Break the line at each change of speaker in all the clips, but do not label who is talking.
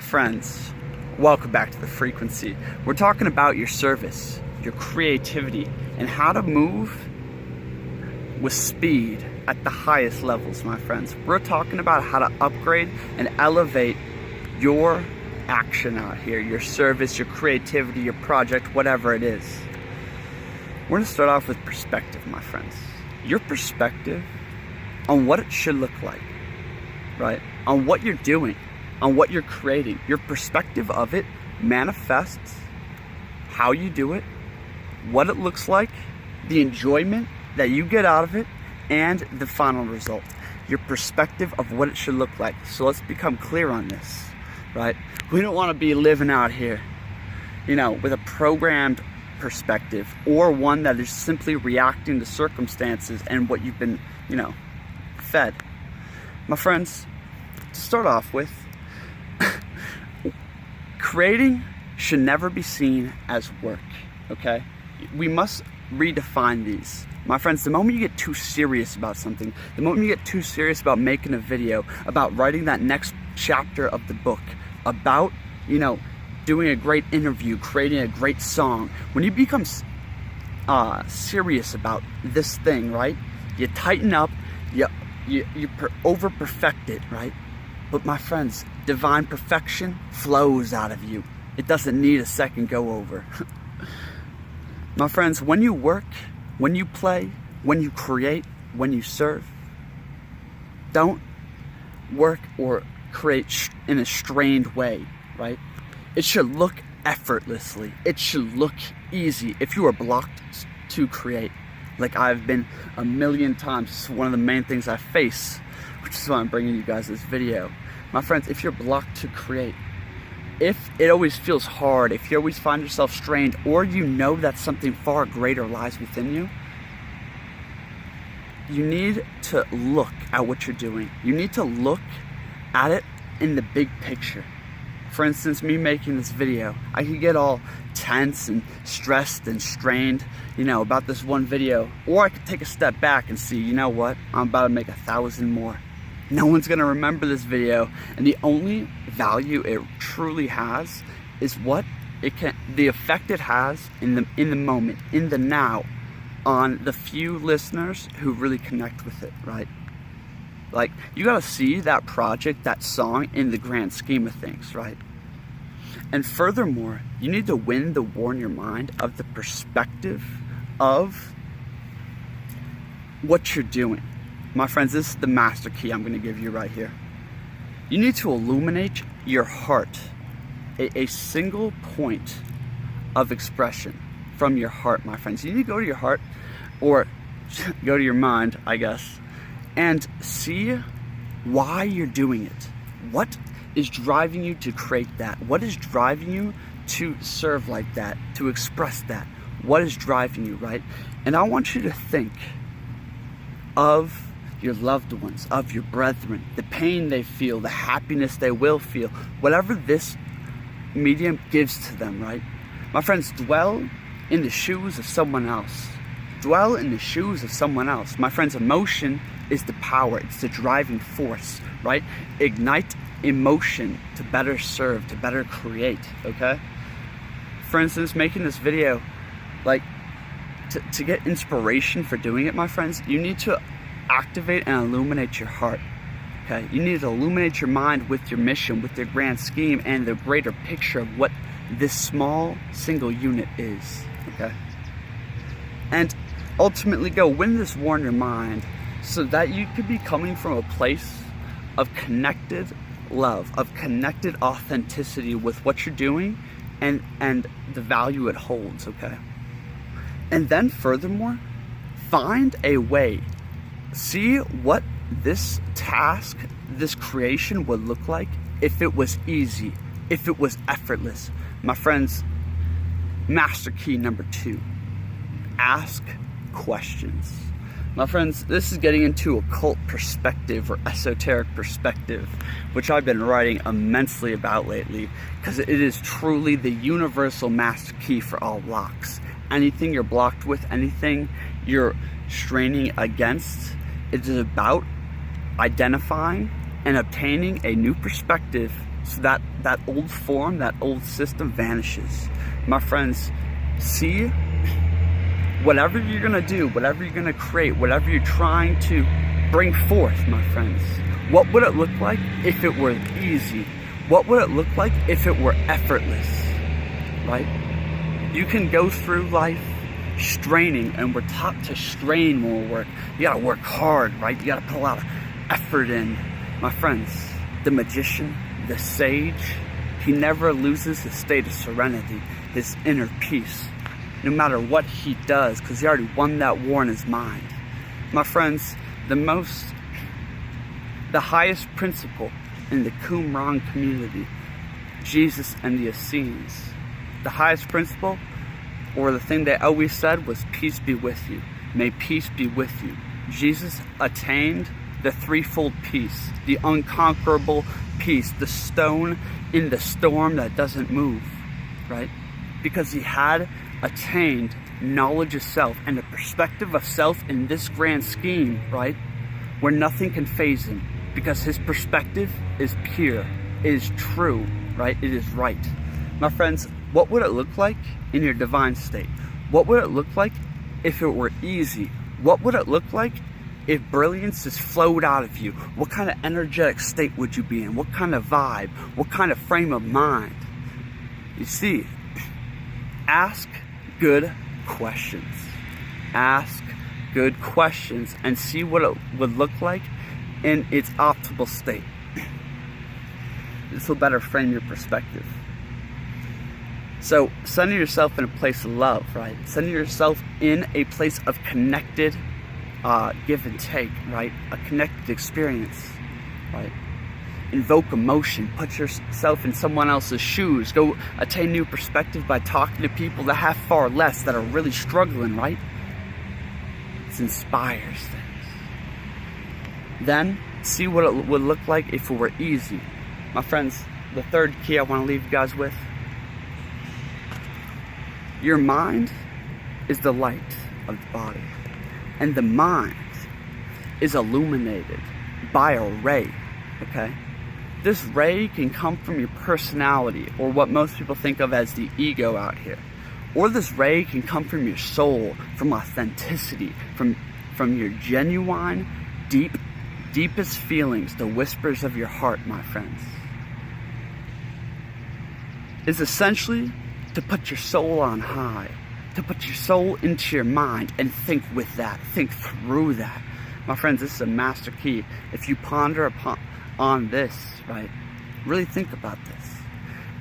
friends, welcome back to the frequency. We're talking about your service, your creativity, and how to move with speed at the highest levels, my friends. We're talking about how to upgrade and elevate your action out here, your service, your creativity, your project, whatever it is. We're going to start off with perspective, my friends. Your perspective on what it should look like, right? On what you're doing, on what you're creating. Your perspective of it manifests how you do it, what it looks like, the enjoyment that you get out of it, and the final result. Your perspective of what it should look like. So let's become clear on this, right? We don't want to be living out here, with a programmed perspective, or one that is simply reacting to circumstances and what you've been, fed. My friends, to start off with, creating should never be seen as work, okay? We must redefine these. My friends, the moment you get too serious about something, the moment you get too serious about making a video, about writing that next chapter of the book, about, doing a great interview, creating a great song, when you become serious about this thing, right? You tighten up, you over perfect it, right? But my friends, divine perfection flows out of you. It doesn't need a second go over. My friends, when you work, when you play, when you create, when you serve, don't work or create in a strained way, right? It should look effortlessly. It should look easy. If you are blocked to create, like I've been a million times, it's one of the main things I face, which is why I'm bringing you guys this video. My friends, if you're blocked to create, if it always feels hard, if you always find yourself strained, or that something far greater lies within you, you need to look at what you're doing. You need to look at it in the big picture. For instance, me making this video, I could get all tense and stressed and strained, about this one video. Or I could take a step back and see, you know what? I'm about to make 1,000 more. No one's gonna remember this video, and the only value it truly has is the effect it has in the moment, in the now, on the few listeners who really connect with it, right? Like, you gotta see that project, that song, in the grand scheme of things, right? And furthermore, you need to win the war in your mind of the perspective of what you're doing. My friends, this is the master key I'm gonna give you right here. You need to illuminate your heart, a single point of expression from your heart, my friends. You need to go to your heart, or go to your mind, I guess, and see why you're doing it. What is driving you to create that? What is driving you to serve like that, to express that? What is driving you, right? And I want you to think of your loved ones, of your brethren, the pain they feel, the happiness they will feel, whatever this medium gives to them, right? My friends, dwell in the shoes of someone else. Dwell in the shoes of someone else. My friends, emotion is the power. It's the driving force, right? Ignite emotion to better serve, to better create, okay? For instance, making this video, to get inspiration for doing it, my friends, you need to activate and illuminate your heart, okay? You need to illuminate your mind with your mission, with your grand scheme, and the greater picture of what this small single unit is, okay? And ultimately go win this war in your mind so that you could be coming from a place of connected love, of connected authenticity with what you're doing and the value it holds, okay? And then furthermore, find a way. See what this task, this creation would look like if it was easy, if it was effortless. My friends, master key number 2, ask questions. My friends, this is getting into occult perspective, or esoteric perspective, which I've been writing immensely about lately, because it is truly the universal master key for all blocks. Anything you're blocked with, anything you're straining against, it is about identifying and obtaining a new perspective So that old form, that old system vanishes. My friends, see, whatever you're going to do, whatever you're going to create, whatever you're trying to bring forth, my friends, what would it look like if it were easy? What would it look like if it were effortless, right? You can go through life straining, and we're taught to strain when we work. You gotta work hard, right? You gotta put a lot of effort in. My friends, the magician, the sage, he never loses his state of serenity, his inner peace, no matter what he does, because he already won that war in his mind. My friends, the highest principle in the Qumran community, Jesus and the Essenes, the highest principle, or the thing they always said, was peace be with you. May peace be with you. Jesus attained the threefold peace, the unconquerable peace, the stone in the storm that doesn't move, right? Because he had attained knowledge of self and the perspective of self in this grand scheme, right? Where nothing can faze him, because his perspective is pure, it is true, right? It is right. My friends, what would it look like in your divine state? What would it look like if it were easy? What would it look like if brilliance just flowed out of you? What kind of energetic state would you be in? What kind of vibe? What kind of frame of mind? You see, ask good questions. Ask good questions and see what it would look like in its optimal state. This will better frame your perspective. So, center yourself in a place of love, right? Center yourself in a place of connected give and take, right? A connected experience, right? Invoke emotion. Put yourself in someone else's shoes. Go attain new perspective by talking to people that have far less, that are really struggling, right? It inspires things. Then, see what it would look like if it were easy. My friends, the third key I want to leave you guys with. Your mind is the light of the body, and the mind is illuminated by a ray, okay? This ray can come from your personality, or what most people think of as the ego out here. Or this ray can come from your soul, from authenticity, from your genuine, deepest feelings, the whispers of your heart, my friends. It's essentially to put your soul on high, to put your soul into your mind and think with that, think through that. My friends, this is a master key. If you ponder on this, right, really think about this.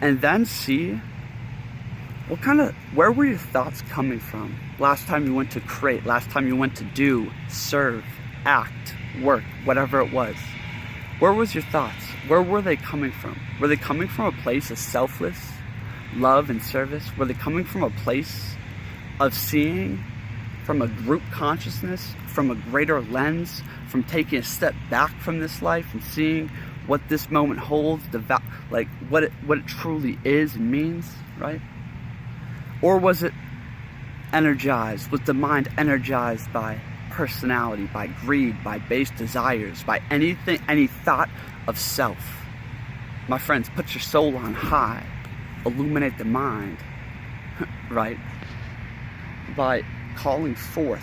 And then see where were your thoughts coming from? Last time you went to create, last time you went to do, serve, act, work, whatever it was. Where was your thoughts? Where were they coming from? Were they coming from a place of selfless love and service? Were they coming from a place of seeing from a group consciousness, from a greater lens, from taking a step back from this life and seeing what this moment holds, what it truly is and means, right? Or was it energized? Was the mind energized by personality, by greed, by base desires, by any thought of self? My friends, put your soul on high. Illuminate the mind, right? By calling forth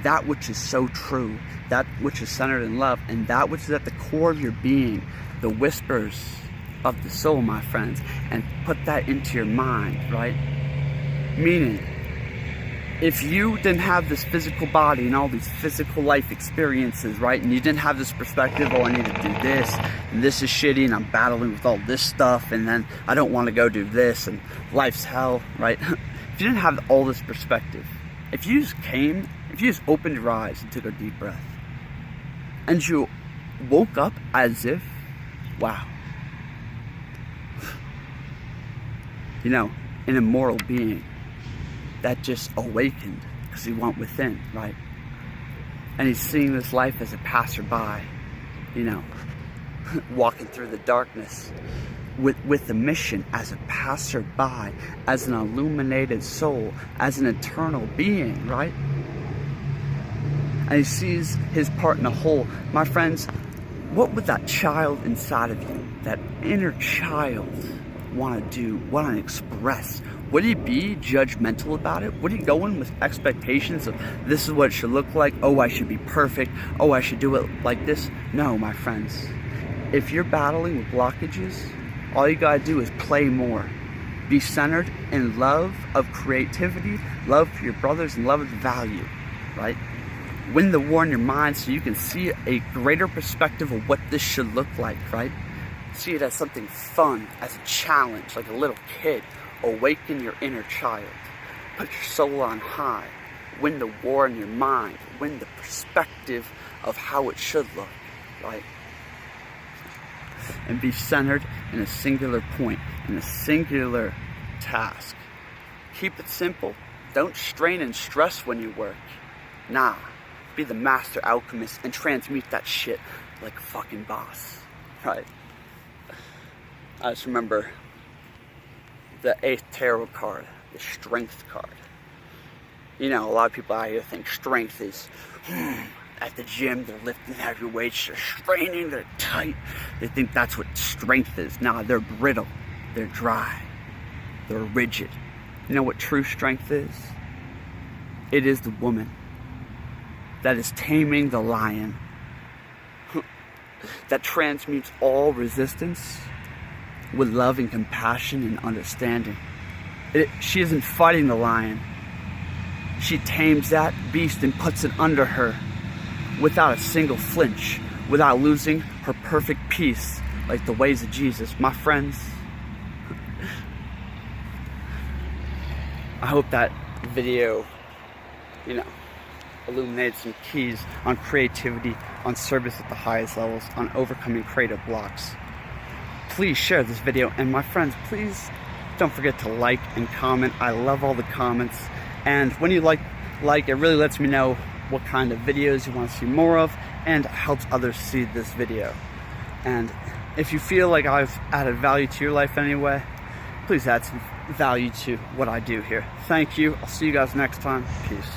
that which is so true, that which is centered in love, and that which is at the core of your being, the whispers of the soul, my friends, and put that into your mind, right? Meaning, if you didn't have this physical body and all these physical life experiences, right, and you didn't have this perspective, oh, I need to do this, and this is shitty, and I'm battling with all this stuff, and then I don't want to go do this, and life's hell, right? If you didn't have all this perspective, if you just opened your eyes and took a deep breath, and you woke up as if, wow, you know, an immortal being that just awakened because he went within, right? And he's seeing this life as a passerby, you know, walking through the darkness with the mission as a passerby, as an illuminated soul, as an eternal being, right? And he sees his part in the whole. My friends, What would that child inside of you, that inner child, want to do, want to express? Would he be judgmental about it? Would he go in with expectations of this is what it should look like? Oh, I should be perfect. Oh, I should do it like this. No, my friends. If you're battling with blockages, all you gotta do is play more. Be centered in love of creativity, love for your brothers, and love of value, right? Win the war in your mind so you can see a greater perspective of what this should look like, right? See it as something fun, as a challenge, like a little kid. Awaken your inner child. Put your soul on high. Win the war in your mind. Win the perspective of how it should look, right? And be centered in a singular point, in a singular task. Keep it simple. Don't strain and stress when you work. Nah. Be the master alchemist and transmute that shit like a fucking boss, right? I just remember the 8th tarot card, the strength card. You know, a lot of people out here think strength is at the gym, they're lifting heavy weights, they're straining, they're tight. They think that's what strength is. Nah, they're brittle, they're dry, they're rigid. You know what true strength is? It is the woman that is taming the lion, that transmutes all resistance with love and compassion and understanding. She isn't fighting the lion. She tames that beast and puts it under her without a single flinch, without losing her perfect peace like the ways of Jesus. My friends, I hope that video, illuminated some keys on creativity, on service at the highest levels, on overcoming creative blocks. Please share this video, and my friends, please don't forget to like and comment. I love all the comments, and when you like, it really lets me know what kind of videos you want to see more of, and helps others see this video. And if you feel like I've added value to your life anyway, please add some value to what I do here. Thank you. I'll see you guys next time. Peace.